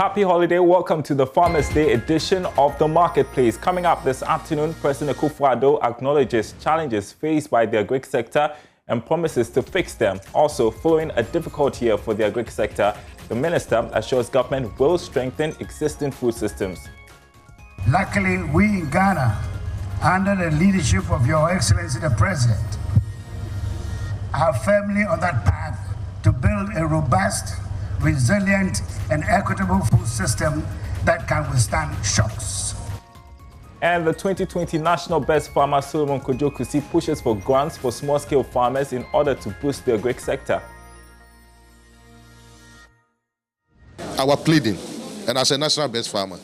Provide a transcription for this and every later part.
Happy holiday. Welcome to the Farmers' Day edition of The Marketplace. Coming up this afternoon, President Akufo-Addo acknowledges challenges faced by the agric sector and promises to fix them. Also, following a difficult year for the agric sector, the minister assures government will strengthen existing food systems. Luckily, we in Ghana, under the leadership of Your Excellency the President, are firmly on that path to build a robust, resilient and equitable food system that can withstand shocks. And the 2020 National Best Farmer Solomon Kojo-Kusi pushes for grants for small-scale farmers in order to boost the agric sector. Our pleading, and as a National Best Farmer,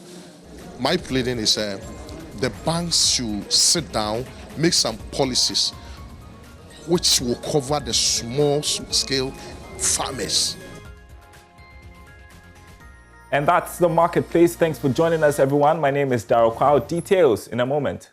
my pleading is the banks should sit down, make some policies which will cover the small-scale farmers. And that's the Marketplace. Thanks for joining us, everyone. My name is Darryl Kwao. Details in a moment.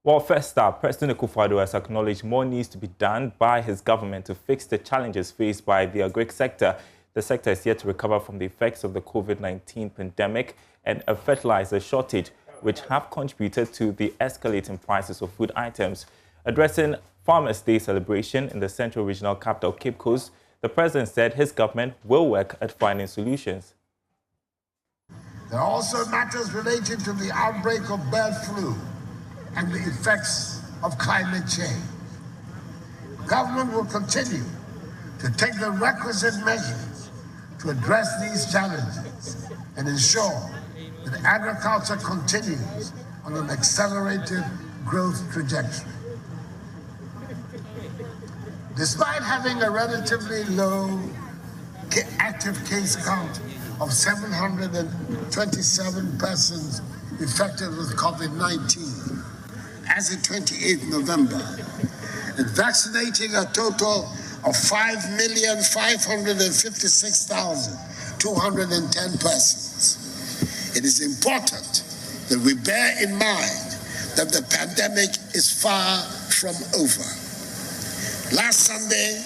Well, first up, President Akufo-Addo has acknowledged more needs to be done by his government to fix the challenges faced by the agric sector. The sector is yet to recover from the effects of the COVID-19 pandemic and a fertilizer shortage, which have contributed to the escalating prices of food items. Addressing Farmers' Day celebration in the Central Regional Capital, Cape Coast, the president said his government will work at finding solutions. There are also matters related to the outbreak of bird flu and the effects of climate change. Government will continue to take the requisite measures to address these challenges and ensure that agriculture continues on an accelerated growth trajectory. Despite having a relatively low active case count of 727 persons infected with COVID-19, as of 28th November, and vaccinating a total of 5,556,210 persons. It is important that we bear in mind that the pandemic is far from over. Last Sunday,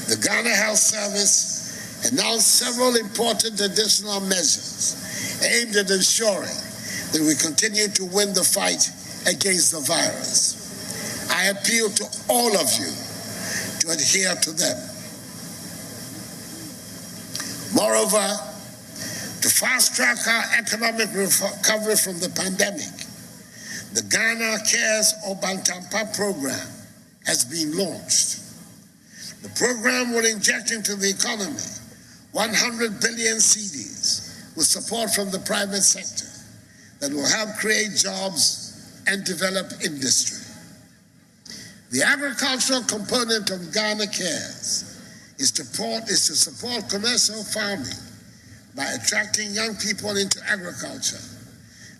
the Ghana Health Service announced several important additional measures aimed at ensuring that we continue to win the fight against the virus. I appeal to all of you to adhere to them. Moreover, to fast-track our economic recovery from the pandemic, the Ghana Cares Obantampa program has been launched. The program will inject into the economy 100 billion cedis with support from the private sector that will help create jobs and develop industry. The agricultural component of Ghana Cares is to support commercial farming by attracting young people into agriculture,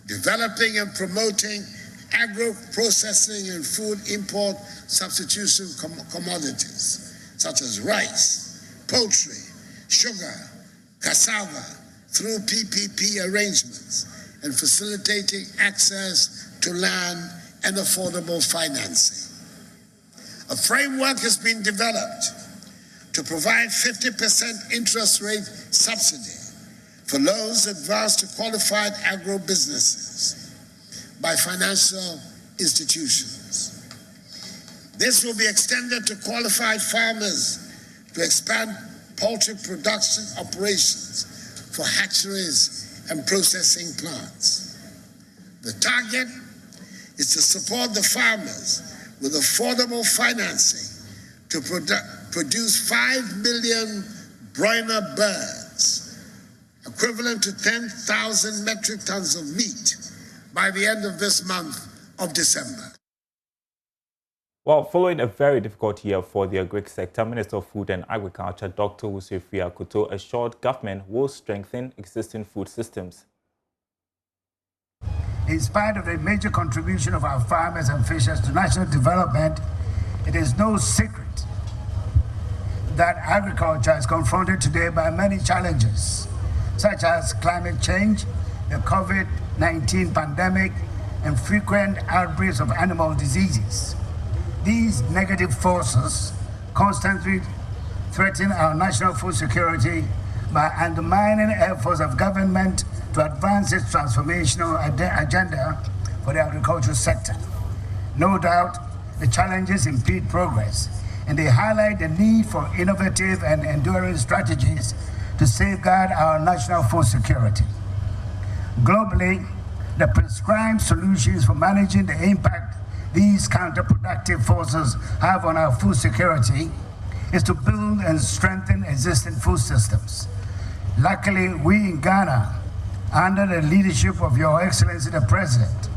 developing and promoting agro-processing and food import substitution commodities such as rice, poultry, sugar, cassava through PPP arrangements and facilitating access to land and affordable financing. A framework has been developed to provide 50% interest rate subsidy for loans advanced to qualified agro-businesses by financial institutions. This will be extended to qualified farmers to expand poultry production operations for hatcheries and processing plants. The target is to support the farmers with affordable financing to produce 5 million broiler birds, equivalent to 10,000 metric tons of meat, by the end of this month of December. Well, following a very difficult year for the agric sector, Minister of Food and Agriculture, Dr. Wusefia Akoto, assured government will strengthen existing food systems. In spite of the major contribution of our farmers and fishers to national development, it is no secret that agriculture is confronted today by many challenges, such as climate change, the COVID-19 pandemic, and frequent outbreaks of animal diseases. These negative forces constantly threaten our national food security by undermining efforts of government to advance its transformational agenda for the agricultural sector. No doubt, the challenges impede progress, and they highlight the need for innovative and enduring strategies to safeguard our national food security. Globally, the prescribed solutions for managing the impact these counterproductive forces have on our food security is to build and strengthen existing food systems. Luckily, we in Ghana, under the leadership of Your Excellency the President,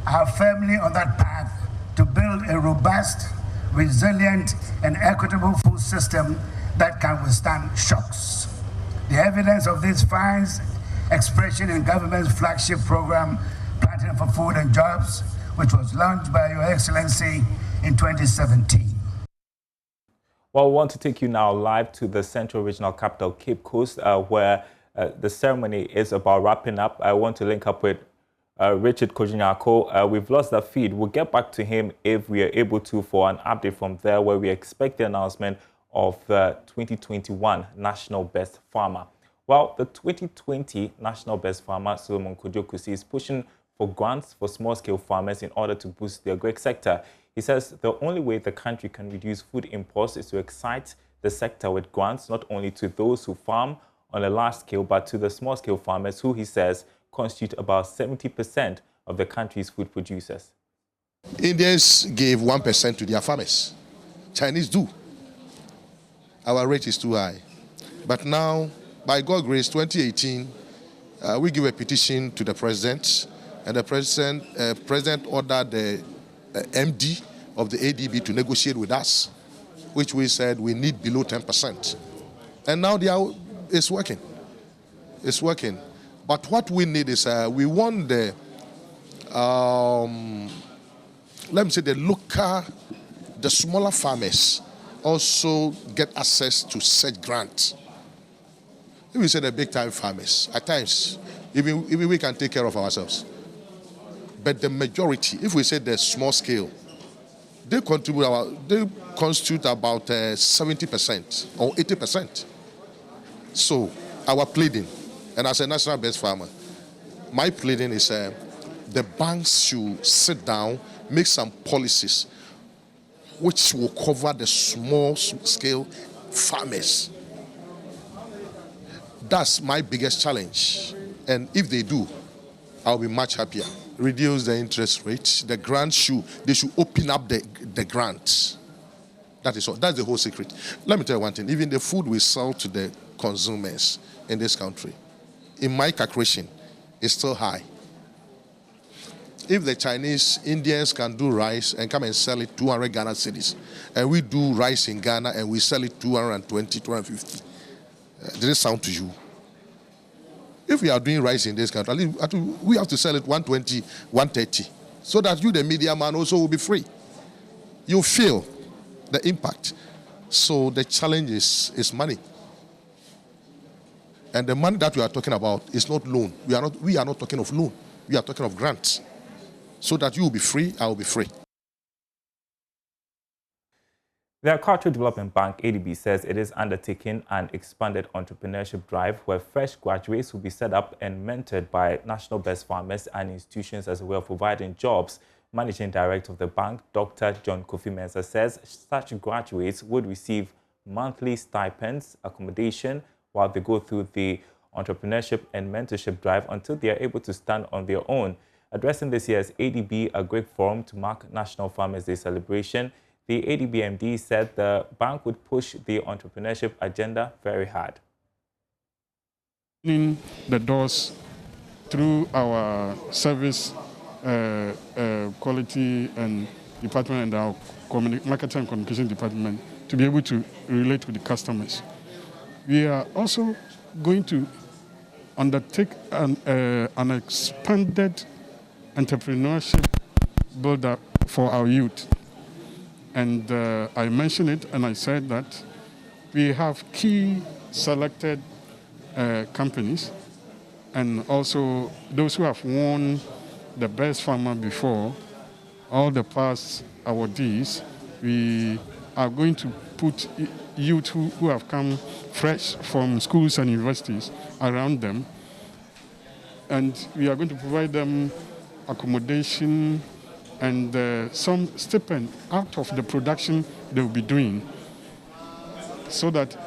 are firmly on that path to build a robust, resilient, and equitable food system that can withstand shocks. The evidence of this finds expression in government's flagship program, Planting for Food and Jobs, which was launched by Your Excellency in 2017. Well, we want to take you now live to the Central Regional Capital, Cape Coast, where the ceremony is about wrapping up. I want to link up with Richard Kojinyako. We've lost that feed. We'll get back to him if we are able to for an update from there, where we expect the announcement of the 2021 National Best Farmer. Well, the 2020 National Best Farmer, Solomon Kojokusi, is pushing for grants for small-scale farmers in order to boost the agri sector. He says the only way the country can reduce food imports is to excite the sector with grants, not only to those who farm on a large scale, but to the small-scale farmers who, he says, constitute about 70% of the country's food producers. Indians gave 1% to their farmers. Chinese do. Our rate is too high. But now, by God's grace, 2018, we give a petition to the president, and the president ordered the MD of the ADB to negotiate with us, which we said we need below 10%. And now it's working. It's working. But what we need is we want the, let me say, the smaller farmers also get access to such grants. If we say the big-time farmers, at times, even we can take care of ourselves. But the majority, if we say the small scale, they constitute about 70% or 80%. So our pleading, and as a national best farmer, my pleading is the banks should sit down, make some policies which will cover the small scale farmers. That's my biggest challenge. And if they do, I'll be much happier. Reduce the interest rate. The grants they should open up the grants. That is all. That's the whole secret. Let me tell you one thing. Even the food we sell to the consumers in this country, in my calculation, is still high. If the Chinese, Indians can do rice and come and sell it 200 Ghana cedis, and we do rice in Ghana and we sell it 220, 250, does it sound to you? If we are doing rice in this country, at least we have to sell it 120, 130, so that you, the media man, also will be free. You feel the impact. So the challenge is money. And the money that we are talking about is not loan. We are not talking of loan. We are talking of grants. So that you will be free, I will be free. The Agricultural Development Bank, ADB, says it is undertaking an expanded entrepreneurship drive where fresh graduates will be set up and mentored by national best farmers and institutions as a way of providing jobs. Managing Director of the bank, Dr. John Kofi Mensah, says such graduates would receive monthly stipends, accommodation, while they go through the entrepreneurship and mentorship drive until they are able to stand on their own. Addressing this year's ADB Agri Forum to mark National Farmers Day celebration, the ADB MD said the bank would push the entrepreneurship agenda very hard. Opening the doors through our service quality and department and our marketing and communication department to be able to relate with the customers. We are also going to undertake an expanded entrepreneurship build-up for our youth. And I mentioned it, and I said that we have key selected companies, and also those who have won the best farmer before, all the past awardees. We are going to put youth who have come fresh from schools and universities around them, and we are going to provide them accommodation and some stipend out of the production they will be doing, so that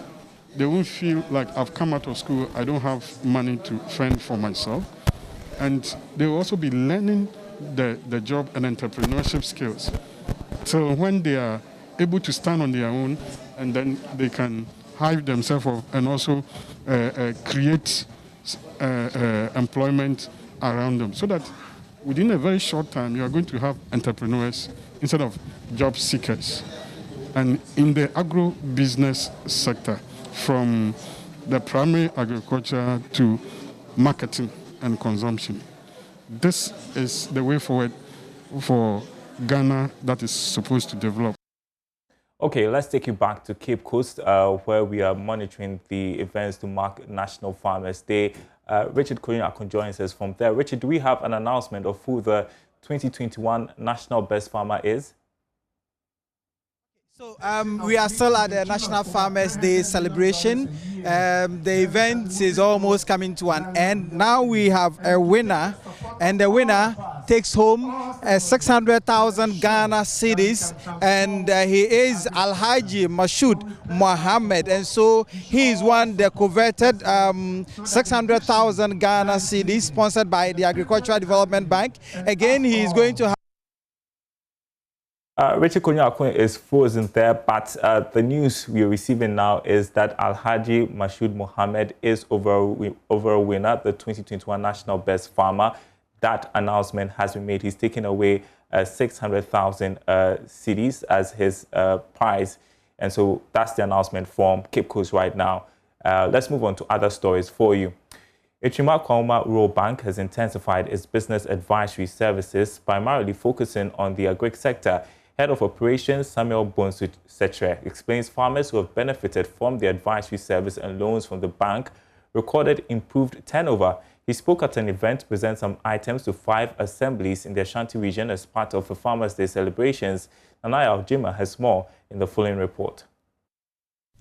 they won't feel like I've come out of school, I don't have money to fend for myself. And they will also be learning the job and entrepreneurship skills. So when they are able to stand on their own, and then they can hive themselves up and also create employment around them, so that within a very short time, you are going to have entrepreneurs instead of job seekers. And in the agro-business sector, from the primary agriculture to marketing and consumption, this is the way forward for Ghana that is supposed to develop. Okay, let's take you back to Cape Coast, where we are monitoring the events to mark National Farmers Day. Richard Koyunakun joins us from there. Richard, do we have an announcement of who the 2021 National Best Farmer is? So we are still at the National Farmers Day celebration. The event is almost coming to an end. Now we have a winner, and the winner takes home 600,000 Ghana cedis, and he is Alhaji Mashood Mohammed, and so he is won the coveted 600,000 Ghana cedis sponsored by the Agricultural Development Bank. Again, he is going to have Richard Koyunakun is frozen there, but the news we are receiving now is that Alhaji Mashood Mohammed is overall winner, the 2021 National Best Farmer. That announcement has been made. He's taken away 600,000 cedis as his prize. And so that's the announcement from Cape Coast right now. Let's move on to other stories for you. Ichima Kwama Rural Bank has intensified its business advisory services, primarily focusing on the agri sector. Head of Operations Samuel Bonsu Setre explains farmers who have benefited from the advisory service and loans from the bank recorded improved turnover. He spoke at an event to present some items to 5 assemblies in the Ashanti region as part of the Farmers' Day celebrations. Nanaya Aljima has more in the following report.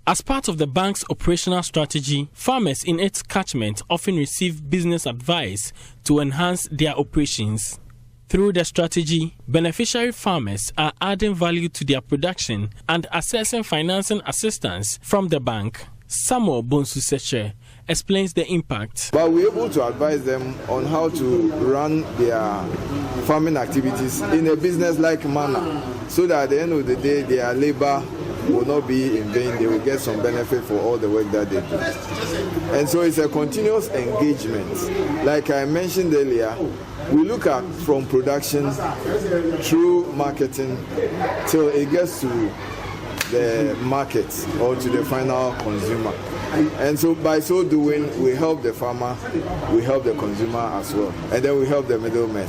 As part of the bank's operational strategy, farmers in its catchment often receive business advice to enhance their operations. Through the strategy, beneficiary farmers are adding value to their production and accessing financing assistance from the bank. Samuel Bonsu Seche explains the impact. But we're able to advise them on how to run their farming activities in a business-like manner, so that at the end of the day, their labor will not be in vain. They will get some benefit for all the work that they do. And so it's a continuous engagement. Like I mentioned earlier, we look at from production through marketing till it gets to the market or to the final consumer. And so by so doing, we help the farmer, we help the consumer as well, and then we help the middlemen.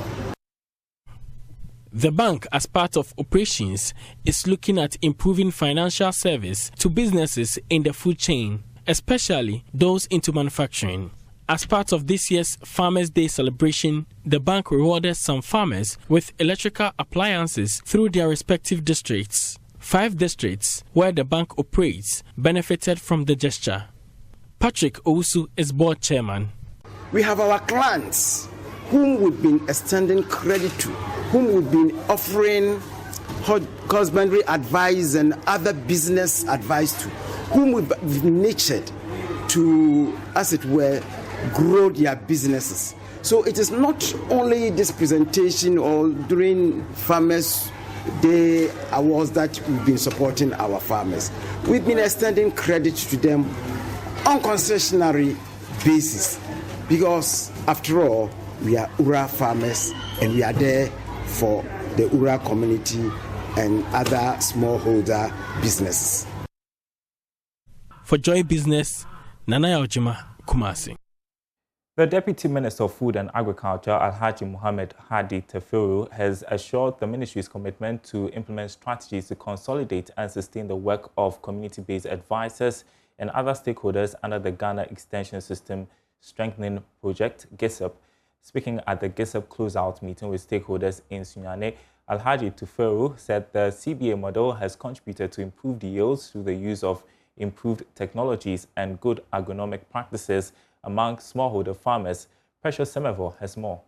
The bank, as part of operations, is looking at improving financial service to businesses in the food chain, especially those into manufacturing. As part of this year's Farmers' Day celebration, the bank rewarded some farmers with electrical appliances through their respective districts. 5 districts where the bank operates benefited from the gesture. Patrick Owusu is board chairman. We have our clients whom we've been extending credit to, whom we've been offering husbandry advice and other business advice to, whom we've nurtured to, as it were, grow their businesses. So it is not only this presentation or during Farmers' Day awards that we've been supporting our farmers. We've been extending credit to them on concessionary basis, because after all, we are Ura farmers and we are there for the Ura community and other smallholder businesses. For Joy Business, Nanaya Aljima, Kumasi. The Deputy Minister of Food and Agriculture, Alhaji Mohammed Hadi Tefiru, has assured the ministry's commitment to implement strategies to consolidate and sustain the work of community-based advisors and other stakeholders under the Ghana Extension System Strengthening Project, Gizep. Speaking at the Gizep closeout meeting with stakeholders in Sunyane, Alhaji Tefiru said the CBA model has contributed to improved yields through the use of improved technologies and good agronomic practices among smallholder farmers. Precious Semevo has more.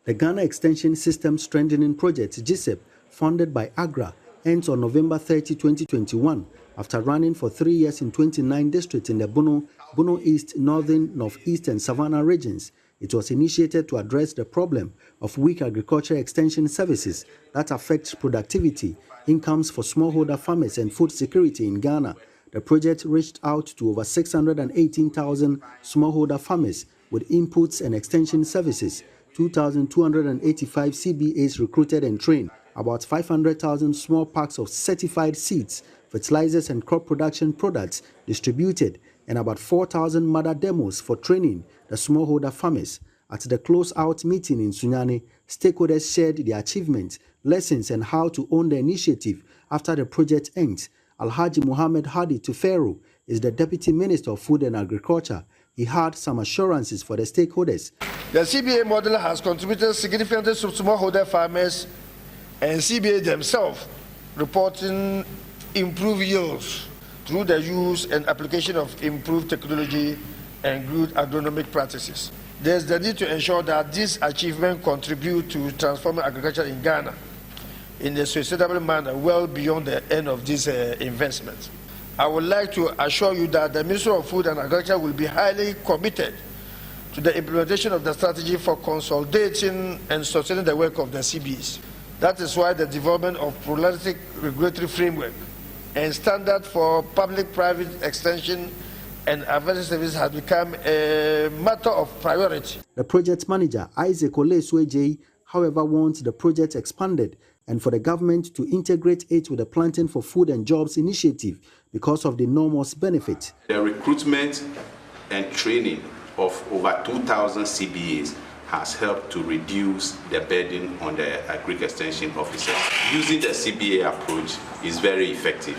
The Ghana Extension System Strengthening Project, Gizep, funded by AGRA, ends on November 30, 2021, after running for 3 years in 29 districts in the Bono East, Northern, Northeast, and Savannah regions. It was initiated to address the problem of weak agriculture extension services that affect productivity, incomes for smallholder farmers, and food security in Ghana. The project reached out to over 618,000 smallholder farmers with inputs and extension services, 2,285 CBAs recruited and trained, about 500,000 small packs of certified seeds, fertilizers and crop production products distributed, and about 4,000 mother demos for training the smallholder farmers. At the close-out meeting in Sunyane, stakeholders shared their achievements, lessons, and how to own the initiative after the project ends. Alhaji Mohammed Hadi Tefiru is the Deputy Minister of Food and Agriculture. He had some assurances for the stakeholders. The CBA model has contributed significantly to smallholder farmers and CBA themselves, reporting improved yields through the use and application of improved technology and good agronomic practices. There's the need to ensure that this achievement contribute to transforming agriculture in Ghana in a sustainable manner well beyond the end of this investment. I would like to assure you that the Ministry of Food and Agriculture will be highly committed to the implementation of the strategy for consolidating and sustaining the work of the CBs. That is why the development of pluralistic regulatory framework and standard for public-private extension and advisory services has become a matter of priority. The project manager, Isaac Olesweje, however, wants the project expanded and for the government to integrate it with the Planting for Food and Jobs initiative because of the enormous benefit. The recruitment and training of over 2,000 CBAs has helped to reduce the burden on the agric extension officers. Using the CBA approach is very effective.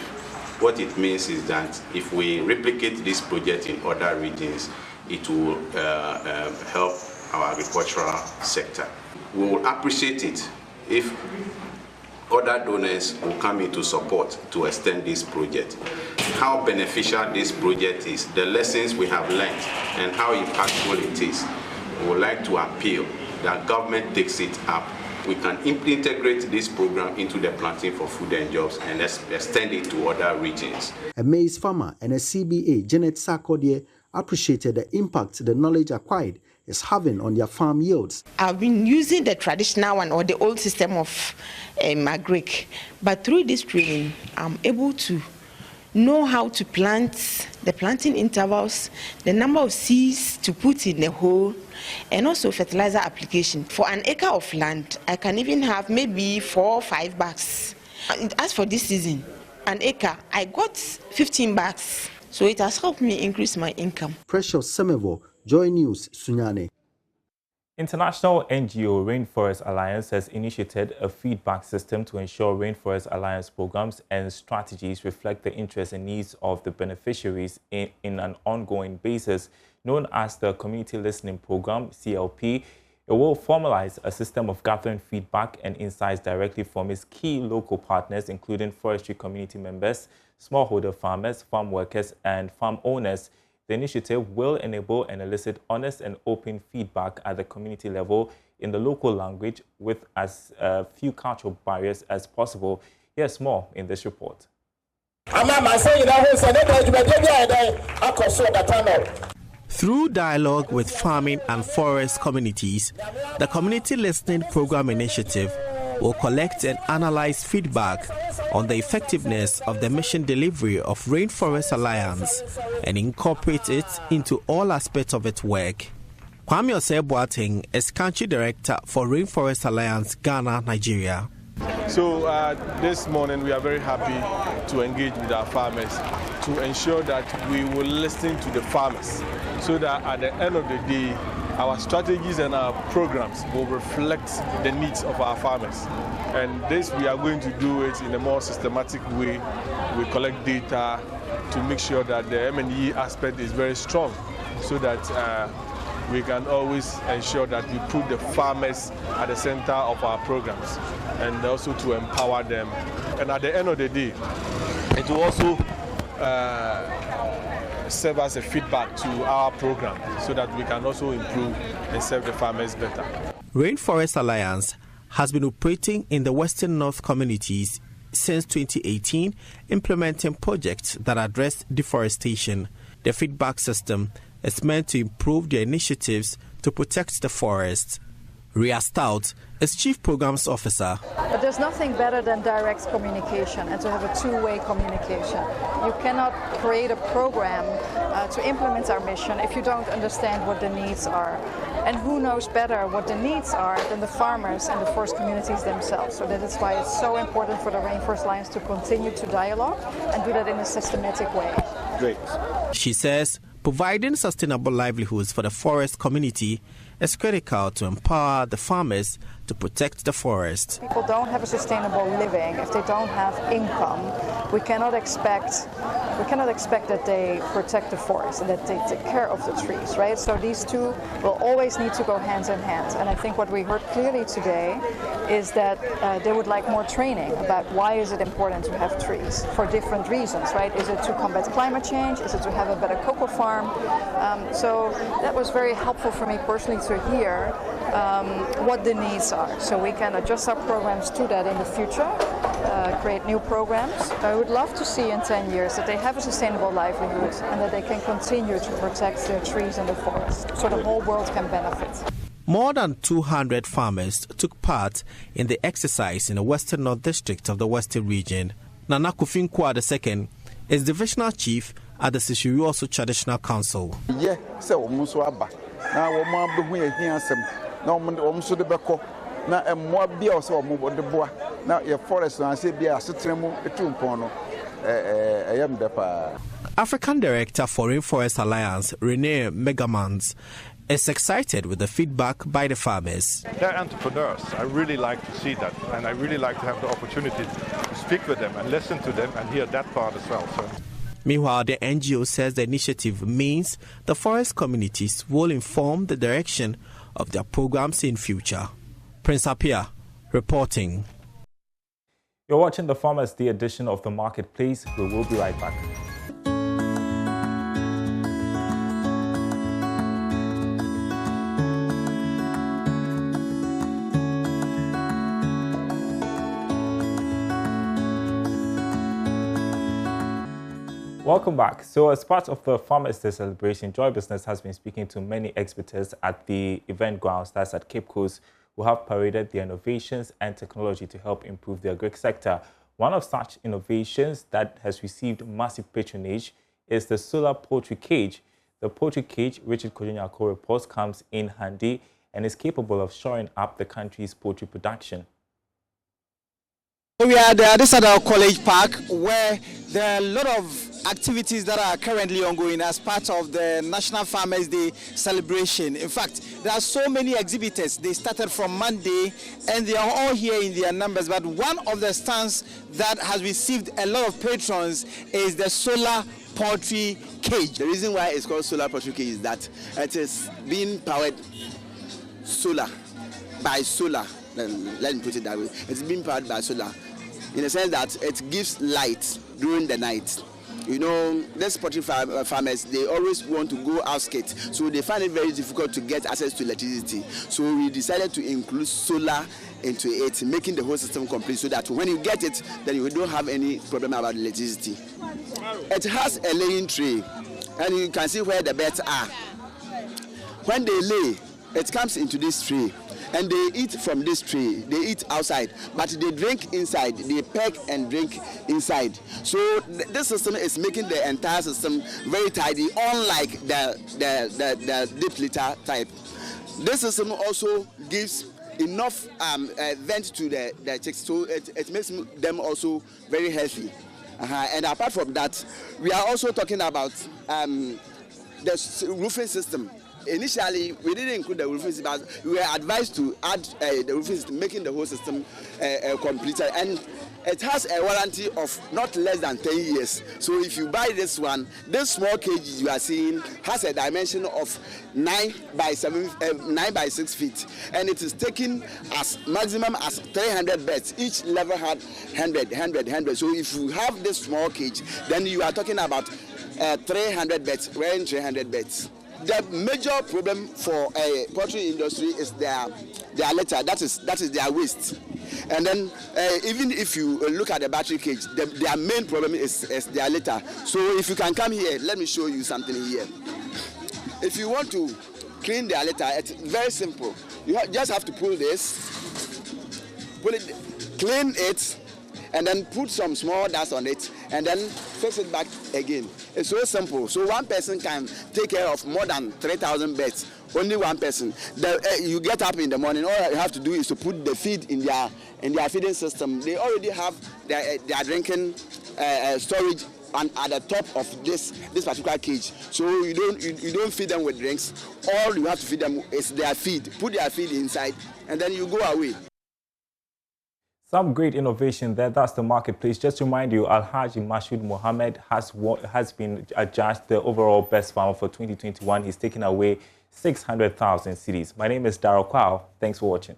What it means is that if we replicate this project in other regions, it will help our agricultural sector. We will appreciate it if other donors will come into support to extend this project. How beneficial this project is, the lessons we have learned, and how impactful it is. We would like to appeal that government takes it up. We can integrate this program into the Planting for Food and Jobs and extend it to other regions. A maize farmer and a CBA, Janet Sarkodie, appreciated the impact the knowledge acquired is having on their farm yields. I've been using the traditional one or the old system of agric, but through this training, I'm able to know how to plant, the planting intervals, the number of seeds to put in the hole, and also fertilizer application. For an acre of land, I can even have maybe 4 or 5 bags. As for this season, an acre, I got 15 bags. So it has helped me increase my income. Precious Semevo, Joy News, Sunyane. International NGO Rainforest Alliance has initiated a feedback system to ensure Rainforest Alliance programs and strategies reflect the interests and needs of the beneficiaries in an ongoing basis. Known as the Community Listening Program, CLP, it will formalize a system of gathering feedback and insights directly from its key local partners, including forestry community members, smallholder farmers, farm workers, and farm owners. The initiative will enable and elicit honest and open feedback at the community level in the local language with as few cultural barriers as possible. Here's more in this report. Through dialogue with farming and forest communities, the Community Listening Program initiative will collect and analyze feedback on the effectiveness of the mission delivery of Rainforest Alliance and incorporate it into all aspects of its work. Kwame Osei Boateng is Country Director for Rainforest Alliance Ghana, Nigeria. So this morning we are very happy to engage with our farmers to ensure that we will listen to the farmers so that at the end of the day our strategies and our programs will reflect the needs of our farmers. And this we are going to do it in a more systematic way. We collect data to make sure that the M&E aspect is very strong so that we can always ensure that we put the farmers at the center of our programs and also to empower them. And at the end of the day, it will also serve as a feedback to our program so that we can also improve and serve the farmers better. Rainforest Alliance has been operating in the Western North communities since 2018, implementing projects that address deforestation. The feedback system is meant to improve their initiatives to protect the forests. Ria Stout is Chief Programs Officer. But there's nothing better than direct communication and to have a two-way communication. You cannot create a program to implement our mission if you don't understand what the needs are. And who knows better what the needs are than the farmers and the forest communities themselves. So that is why it's so important for the Rainforest Alliance to continue to dialogue and do that in a systematic way. Great. She says providing sustainable livelihoods for the forest community is critical to empower the farmers to protect the forest. People don't have a sustainable living if they don't have income. We cannot expect that they protect the forest and that they take care of the trees, right? So these two will always need to go hand in hand. And I think what we heard clearly today is that they would like more training about why is it important to have trees for different reasons, right? Is it to combat climate change? Is it to have a better cocoa farm? So that was very helpful for me personally to hear what the needs are. So we can adjust our programs to that in the future, create new programs. I would love to see in 10 years that they have a sustainable livelihood and that they can continue to protect their trees and the forest so the whole world can benefit. More than 200 farmers took part in the exercise in the Western North District of the Western Region. Nana Kofinkwa II is Divisional Chief at the Sishiuoso Traditional Council. Yeah, so now we must be here. Now we should be back. Now a more be also move the boy. Now your forest and say be a sutremu etumpono. African Director for Rainforest Alliance, Renee Megamans, is excited with the feedback by the farmers. They're entrepreneurs. I really like to see that, and I really like to have the opportunity to speak with them and listen to them and hear that part as well. So. Meanwhile, the NGO says the initiative means the forest communities will inform the direction of their programs in future. Prince Apia reporting. You're watching the Farmers Day edition of The Marketplace. We will be right back. Welcome back. So as part of the Farmers Day celebration, Joy Business has been speaking to many experts at the event grounds, that's at Cape Coast, who have paraded their innovations and technology to help improve the agri sector. One of such innovations that has received massive patronage is the solar poultry cage. The poultry cage, Richard Kojunyako reports, comes in handy and is capable of shoring up the country's poultry production. We are at this other college park where there are a lot of activities that are currently ongoing as part of the National Farmers Day celebration. In fact, there are so many exhibitors. They started from Monday and they are all here in their numbers. But one of the stands that has received a lot of patrons is the solar poultry cage. The reason why it's called solar poultry cage is that it is being powered by solar. Let me put it that way. It's being powered by solar in the sense that it gives light during the night. You know, these poultry farmers, they always want to go outskirts, so they find it very difficult to get access to electricity. So we decided to include solar into it, making the whole system complete so that when you get it, then you don't have any problem about electricity. It has a laying tray, and you can see where the birds are. When they lay, it comes into this tray. And they eat from this tree. They eat outside, but they drink inside. They peck and drink inside. So this system is making the entire system very tidy, unlike the deep litter type. This system also gives enough vent to the chicks, so it makes them also very healthy. And apart from that, we are also talking about the roofing system. Initially, we didn't include the roofing system, but we were advised to add the roofing system, making the whole system complete. And it has a warranty of not less than 10 years. So if you buy this one, this small cage you are seeing has a dimension of 9 by 6 feet, and it is taking as maximum as 300 beds. Each level had 100. So if you have this small cage, then you are talking about 300 beds. We're in 300 beds. The major problem for a poultry industry is their litter. That is their waste. And then even if you look at the battery cage, their main problem is their litter. So if you can come here, let me show you something here. If you want to clean their litter, it's very simple. You just have to pull this, clean it, and then put some small dust on it, and then fix it back again. It's so simple. So one person can take care of more than 3,000 beds. Only one person. You get up in the morning, all you have to do is to put the feed in their feeding system. They already have their drinking storage at the top of this particular cage. So you don't feed them with drinks. All you have to feed them is their feed. Put their feed inside, and then you go away. Some great innovation there. That's the marketplace. Just to remind you, Alhaji Mashood Mohammed has been adjudged the overall best farmer for 2021. He's taken away 600,000 cedis. My name is Darryl Kwao. Thanks for watching.